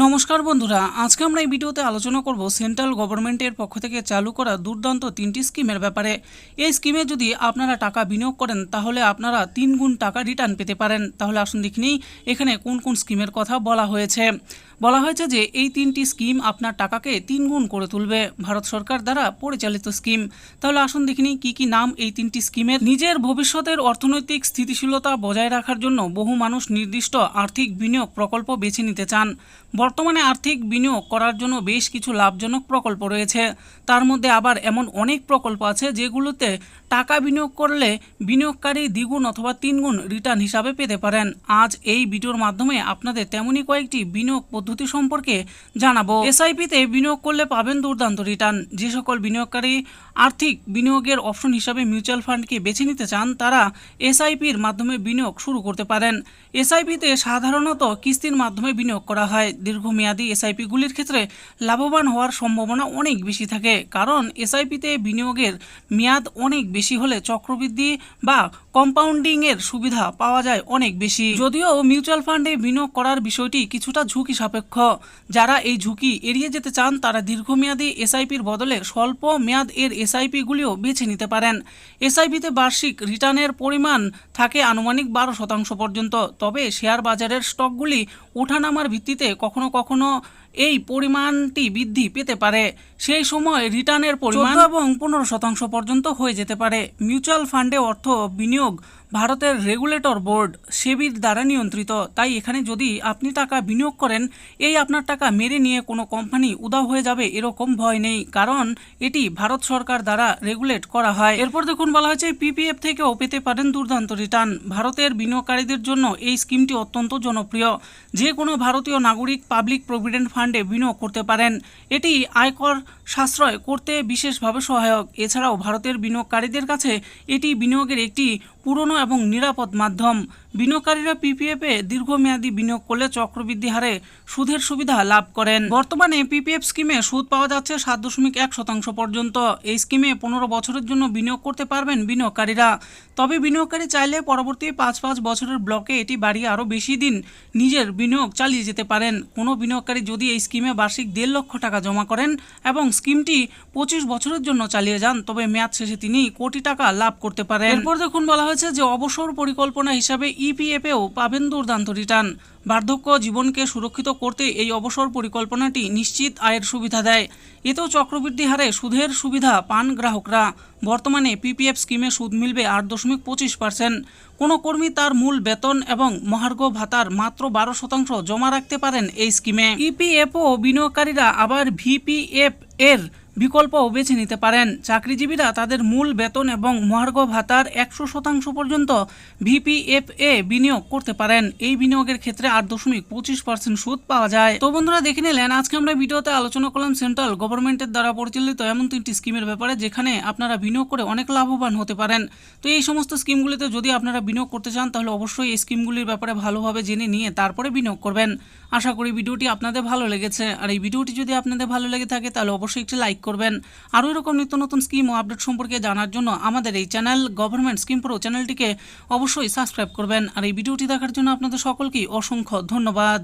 নমস্কার বন্ধুরা, আজকে আমরা এই ভিডিওতে আলোচনা করব সেন্ট্রাল গভর্নমেন্টের পক্ষ থেকে চালু করা দুর্দান্ত 3টি স্কিমের ব্যাপারে। এই স্কিমে যদি আপনারা টাকা বিনিয়োগ করেন তাহলে আপনারা 3 গুণ টাকা রিটার্ন পেতে পারেন। তাহলে আসুন দেখে নিই এখানে কোন কোন স্কিমের কথা বলা হয়েছে। বলা হয়েছে যে এই 3টি স্কিম আপনার টাকাকে 3 গুণ করে তুলবে, ভারত সরকার দ্বারা পরিচালিত স্কিম। তাহলে আসুন দেখে নিই কী কী নাম এই 3টি স্কিমের। নিজের ভবিষ্যতের অর্থনৈতিক স্থিতিশীলতা বজায় রাখার জন্য বহু মানুষ নির্দিষ্ট আর্থিক বিনিয়োগ প্রকল্প বেছে নিতে চান। বর্তমানে আর্থিক বিনিয়োগ করার জন্য বেশ কিছু লাভজনক প্রকল্প রয়েছে। তার মধ্যে আবার এমন অনেক প্রকল্প আছে যেগুলোতে টাকা বিনিয়োগ করলে বিনিয়োগকারী দ্বিগুণ অথবা 3 গুণ রিটার্ন হিসাবে পেতে পারেন। আজ এই ভিডিওর মাধ্যমে আপনাদের তেমনই কয়েকটি বিনিয়োগ পদ্ধতি সম্পর্কে জানাবো। এসআইপিতে বিনিয়োগ করলে পাবেন দুর্দান্ত রিটার্ন। যে সকল বিনিয়োগকারী আর্থিক বিনিয়োগের অপশন হিসাবে মিউচুয়াল ফান্ডকে বেছে নিতে চান তারা এসআইপির মাধ্যমে বিনিয়োগ শুরু করতে পারেন। এসআইপিতে সাধারণত কিস্তির মাধ্যমে বিনিয়োগ করা হয়। দীর্ঘমেয়াদী এসআইপিগুলির ক্ষেত্রে লাভবান হওয়ার সম্ভাবনা অনেক বেশি থাকে, কারণ এসআইপিতে বিনিয়োগের মেয়াদ অনেক বেশি হলে চক্রবৃদ্ধি বা কম্পাউন্ডিংয়ের সুবিধা পাওয়া যায় অনেক বেশি। যদিও মিউচুয়াল ফান্ডে বিনিয়োগ করার বিষয়টি কিছুটা ঝুঁকি সাপেক্ষ। যারা এই ঝুঁকি এড়িয়ে যেতে চান তারা দীর্ঘমেয়াদী এসআইপির বদলে স্বল্প মেয়াদ এর এসআইপিগুলিও বেছে নিতে পারেন। এসআইপিতে বার্ষিক রিটার্নের পরিমাণ থাকে আনুমানিক 12% পর্যন্ত। তবে শেয়ার বাজারের স্টকগুলি ওঠানামার ভিত্তিতে কখনো কখনো এই পরিমাণটি বৃদ্ধি পেতে পারে। সেই সময় রিটার্নের পরিমাণ 14 এবং 15% পর্যন্ত হয়ে যেতে পারে। মিউচুয়াল ফান্ডে অর্থ বিনিয়োগ ভারতের রেগুলেটর বোর্ড সেবির দ্বারা নিয়ন্ত্রিত। তাই এখানে যদি আপনি টাকা বিনিয়োগ করেন, এই আপনার টাকা মেরে নিয়ে কোনো কোম্পানি উধাও হয়ে যাবে এরকম ভয় নেই, কারণ এটি ভারত সরকার দ্বারা রেগুলেট করা হয়। এরপর দেখুন বলা হয়েছে পিপিএফ থেকেও পেতে পারেন দুর্দান্ত রিটার্ন। ভারতের বিনিয়োগকারীদের জন্য এই স্কিমটি অত্যন্ত জনপ্রিয়। যে কোনো ভারতীয় নাগরিক পাবলিক প্রভিডেন্ট ফান্ডে বিনিয়োগ করতে পারেন। এটি আয়কর সাশ্রয় করতে বিশেষভাবে সহায়ক। এছাড়াও ভারতের বিনিয়োগকারীদের কাছে এটি বিনিয়োগের একটি পুরনো এবং নিরাপদ মাধ্যম। বিনিয়োগকারীরা পিপিএফে দীর্ঘমেয়াদী বিনিয়োগ করলে চক্রবৃদ্ধি হারে সুদের সুবিধা লাভ করেন। বর্তমানে পিপিএফ স্কিমে সুদ পাওয়া যাচ্ছে 7.1% পর্যন্ত। এই স্কিমে 15 বছরের জন্য বিনিয়োগ করতে পারবেন বিনিয়োগকারীরা। তবে বিনিয়োগকারী চাইলে পরবর্তী 5 বছরের ব্লকে এটি বাড়িয়ে আরও বেশি দিন নিজের বিনিয়োগ চালিয়ে যেতে পারেন। কোনো বিনিয়োগকারী যদি এই স্কিমে বার্ষিক 1.5 লক্ষ টাকা জমা করেন এবং স্কিমটি 25 বছরের জন্য চালিয়ে যান, তবে মেয়াদ শেষে তিনি কোটি টাকা লাভ করতে পারেন। এরপর দেখুন বলা হয়েছে যে অবসর পরিকল্পনা হিসাবে ইপিএফেও পাবেন দুর্দান্ত রিটার্ন। বার্ধক্য জীবনকে সুরক্ষিত করতে এই অবসর পরিকল্পনাটি নিশ্চিত আয়ের সুবিধা দেয়। এতেও চক্রবৃদ্ধি হারে সুদের সুবিধা পান গ্রাহকরা। বর্তমানে পিপিএফ স্কিমে সুদ মিলবে 8.25%। কোনো কর্মী তার মূল বেতন এবং মহার্ঘ ভাতার মাত্র 12% জমা রাখতে পারেন এই স্কিমে। ইপিএফও বিনিয়োগকারীরা আবার ভিপিএফ এর বিকল্পও বেছে নিতে পারেন। চাকরিজীবীরা তাদের মূল বেতন এবং মহার্ঘ ভাতার 100% পর্যন্ত ভিপিএফ এ বিনিয়োগ করতে পারেন। এই বিনিয়োগের ক্ষেত্রে 8.25% সুদ পাওয়া যায়। তো বন্ধুরা দেখে নিলেন আজকে আমরা ভিডিওতে আলোচনা করলাম সেন্ট্রাল গভর্নমেন্টের দ্বারা পরিচালিত এমন 3টি স্কিমের ব্যাপারে, যেখানে আপনারা বিনিয়োগ করে অনেক লাভবান হতে পারেন। তো এই সমস্ত স্কিমগুলিতে যদি আপনারা বিনিয়োগ করতে চান তাহলে অবশ্যই এই স্কিমগুলির ব্যাপারে ভালোভাবে জেনে নিয়ে তারপরে বিনিয়োগ করবেন। আশা করি ভিডিওটি আপনাদের ভালো লেগেছে। আর এই ভিডিওটি যদি আপনাদের ভালো লেগে থাকে তাহলে অবশ্যই একটি লাইক করবেন। আরও এরকম নিত্য নতুন স্কিম ও আপডেট সম্পর্কে জানার জন্য আমাদের এই চ্যানেল গভর্নমেন্ট স্কিম প্রো চ্যানেলটিকে অবশ্যই সাবস্ক্রাইব করবেন। আর এই ভিডিওটি দেখার জন্য আপনাদের সকলকেই অসংখ্য ধন্যবাদ।